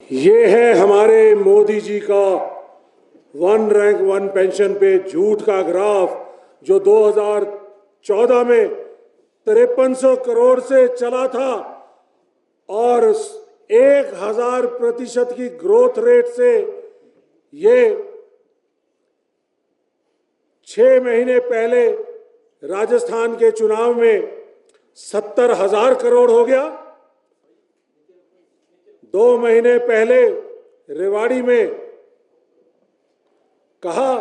ये है हमारे मोदी जी का वन रैंक वन पेंशन पे झूठ का ग्राफ, जो 2014 में 5300 करोड़ से चला था और 1000% की ग्रोथ रेट से ये 6 महीने पहले राजस्थान के चुनाव में 70,000 करोड़ हो गया। 2 महीने पहले रेवाड़ी में कहा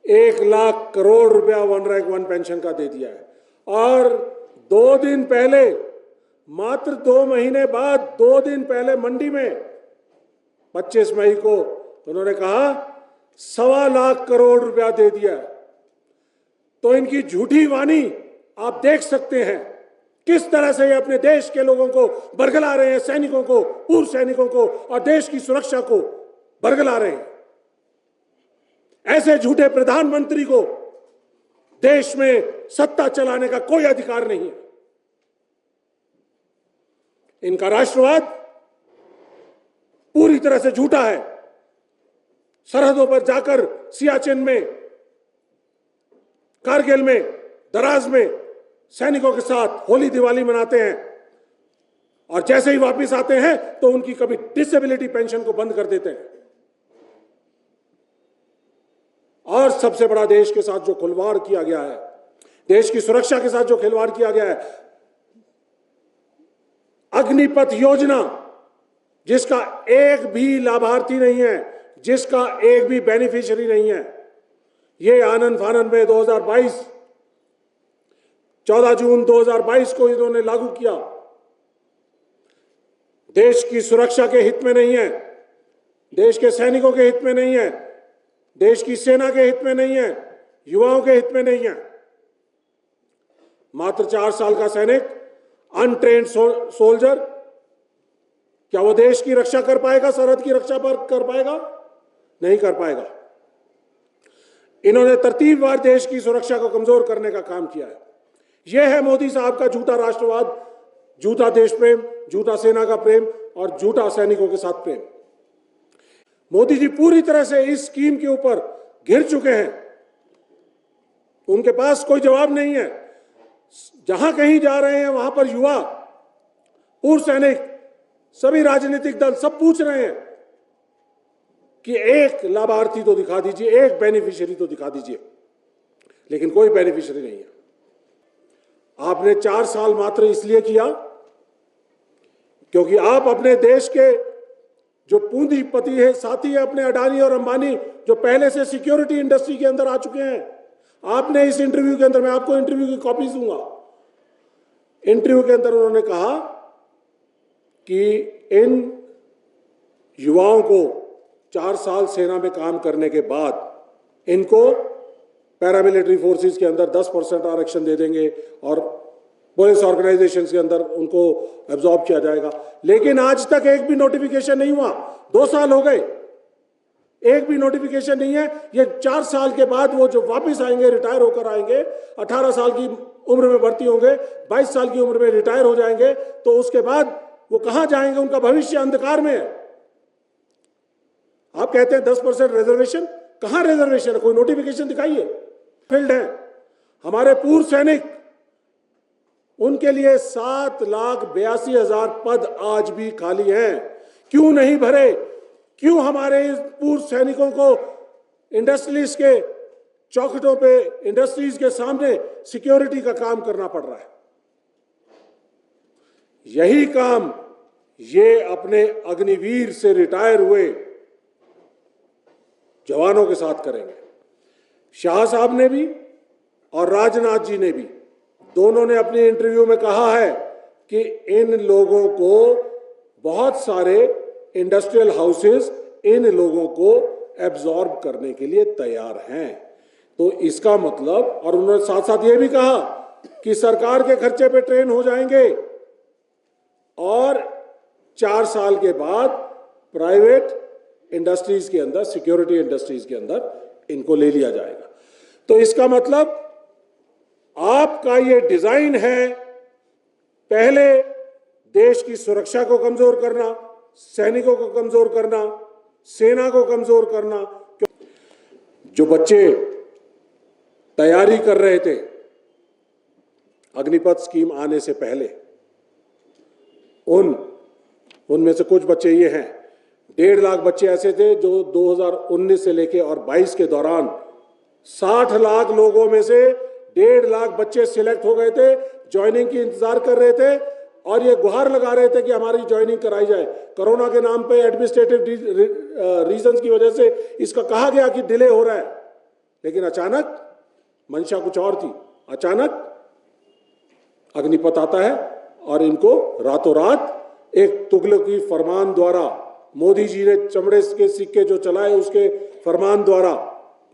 1 लाख करोड़ रुपया वन रैंक वन पेंशन का दे दिया है। और 2 दिन पहले, मात्र 2 महीने बाद 2 दिन पहले मंडी में 25 मई को उन्होंने कहा 1.25 लाख करोड़ रुपया दे दिया है। तो इनकी झूठी वाणी आप देख सकते हैं किस तरह से ये अपने देश के लोगों को बरगला रहे हैं, सैनिकों को, पूर्व सैनिकों को और देश की सुरक्षा को बरगला रहे हैं। ऐसे झूठे प्रधानमंत्री को देश में सत्ता चलाने का कोई अधिकार नहीं है। इनका राष्ट्रवाद पूरी तरह से झूठा है। सरहदों पर जाकर सियाचिन में, कारगिल में, दराज में सैनिकों के साथ होली दिवाली मनाते हैं और जैसे ही वापस आते हैं तो उनकी कभी डिसेबिलिटी पेंशन को बंद कर देते हैं। और सबसे बड़ा, देश के साथ जो खिलवाड़ किया गया है, देश की सुरक्षा के साथ जो खिलवाड़ किया गया है, अग्निपथ योजना जिसका एक भी लाभार्थी नहीं है, जिसका एक भी बेनिफिशियरी नहीं है, ये आनन फानन में 2022 14 जून 2022 को इन्होंने लागू किया। देश की सुरक्षा के हित में नहीं है, देश के सैनिकों के हित में नहीं है, देश की सेना के हित में नहीं है, युवाओं के हित में नहीं है। मात्र 4 साल का सैनिक, अनट्रेन्ड सोल्जर, क्या वो देश की रक्षा कर पाएगा? सरहद की रक्षा पर कर पाएगा? नहीं कर पाएगा। इन्होंने तरतीबवार देश की सुरक्षा को कमजोर करने का काम किया है। यह है मोदी साहब का झूठा राष्ट्रवाद, झूठा देश प्रेम, झूठा सेना का प्रेम और झूठा सैनिकों के साथ प्रेम। मोदी जी पूरी तरह से इस स्कीम के ऊपर घिर चुके हैं। उनके पास कोई जवाब नहीं है। जहां कहीं जा रहे हैं वहां पर युवा, पूर्व सैनिक, सभी राजनीतिक दल सब पूछ रहे हैं कि एक लाभार्थी तो दिखा दीजिए, एक बेनिफिशियरी तो दिखा दीजिए, लेकिन कोई बेनिफिशियरी नहीं है। आपने 4 साल मात्र इसलिए किया क्योंकि आप अपने देश के जो पूंजीपति है, साथी है अपने अडानी और अंबानी, जो पहले से सिक्योरिटी इंडस्ट्री के अंदर आ चुके हैं, आपने इस इंटरव्यू के अंदर, मैं आपको इंटरव्यू की कॉपी दूंगा, इंटरव्यू के अंदर उन्होंने कहा कि इन युवाओं को 4 साल सेना में काम करने के बाद इनको पैरामिलिट्री फोर्सेस के अंदर 10% आरक्षण दे देंगे और पुलिस ऑर्गेनाइजेशंस के अंदर उनको एब्जॉर्ब किया जाएगा। लेकिन आज तक एक भी नोटिफिकेशन नहीं हुआ। 2 साल हो गए, एक भी नोटिफिकेशन नहीं है। ये 4 साल के बाद वो जो वापस आएंगे, रिटायर होकर आएंगे, 18 साल की उम्र में भर्ती होंगे, 22 साल की उम्र में रिटायर हो जाएंगे, तो उसके बाद वो कहां जाएंगे? उनका भविष्य अंधकार में है। आप कहते हैं 10% रिजर्वेशन, कहां रिजर्वेशन है? कोई नोटिफिकेशन दिखाइए। फील्ड है हमारे पूर्व सैनिक, उनके लिए 7,82,000 पद आज भी खाली हैं। क्यों नहीं भरे? क्यों हमारे पूर्व सैनिकों को इंडस्ट्रीज के चौखटों पे, इंडस्ट्रीज के सामने सिक्योरिटी का काम करना पड़ रहा है? यही काम ये अपने अग्निवीर से रिटायर हुए जवानों के साथ करेंगे। शाह साहब ने भी और राजनाथ जी ने भी, दोनों ने अपने इंटरव्यू में कहा है कि इन लोगों को बहुत सारे इंडस्ट्रियल हाउसेस इन लोगों को एब्जॉर्ब करने के लिए तैयार हैं। तो इसका मतलब, और उन्होंने साथ साथ ये भी कहा कि सरकार के खर्चे पे ट्रेन हो जाएंगे और 4 साल के बाद प्राइवेट इंडस्ट्रीज के अंदर, सिक्योरिटी इंडस्ट्रीज के अंदर इनको ले लिया जाएगा। तो इसका मतलब आपका ये डिजाइन है, पहले देश की सुरक्षा को कमजोर करना, सैनिकों को कमजोर करना, सेना को कमजोर करना। जो बच्चे तैयारी कर रहे थे अग्निपथ स्कीम आने से पहले, उनमें से कुछ बच्चे ये हैं, 1.5 लाख बच्चे ऐसे थे जो 2019 से लेके और 22 के दौरान 60 लाख लोगों में से 1.5 लाख बच्चे सिलेक्ट हो गए थे, ज्वाइनिंग की इंतजार कर रहे थे और ये गुहार लगा रहे थे कि हमारी ज्वाइनिंग कराई जाए। कोरोना के नाम पे एडमिनिस्ट्रेटिव रीजंस की वजह से इसका कहा गया कि डिले हो रहा है, लेकिन अचानक मंशा कुछ और थी। अचानक अग्निपथ आता है और इनको रातों रात एक तुगलकी फरमान द्वारा, मोदी जी ने चमड़े के सिक्के जो चलाए उसके फरमान द्वारा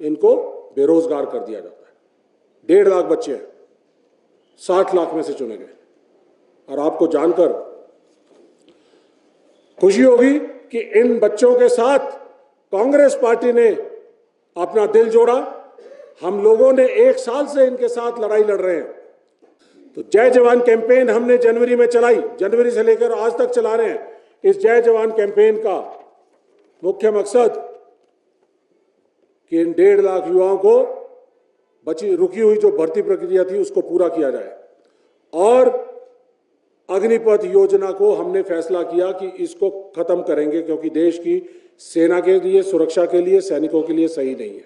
इनको बेरोजगार कर दिया जाता है। 1.5 लाख बच्चे हैं, 60 लाख में से चुने गए। और आपको जानकर खुशी होगी कि इन बच्चों के साथ कांग्रेस पार्टी ने अपना दिल जोड़ा। हम लोगों ने 1 साल से इनके साथ लड़ाई लड़ रहे हैं। तो जय जवान कैंपेन हमने जनवरी में चलाई, जनवरी से लेकर आज तक चला रहे हैं। इस जय जवान कैंपेन का मुख्य मकसद कि इन 1.5 लाख युवाओं को रुकी हुई जो भर्ती प्रक्रिया थी उसको पूरा किया जाए। और अग्निपथ योजना को हमने फैसला किया कि इसको खत्म करेंगे, क्योंकि देश की सेना के लिए, सुरक्षा के लिए, सैनिकों के लिए सही नहीं है।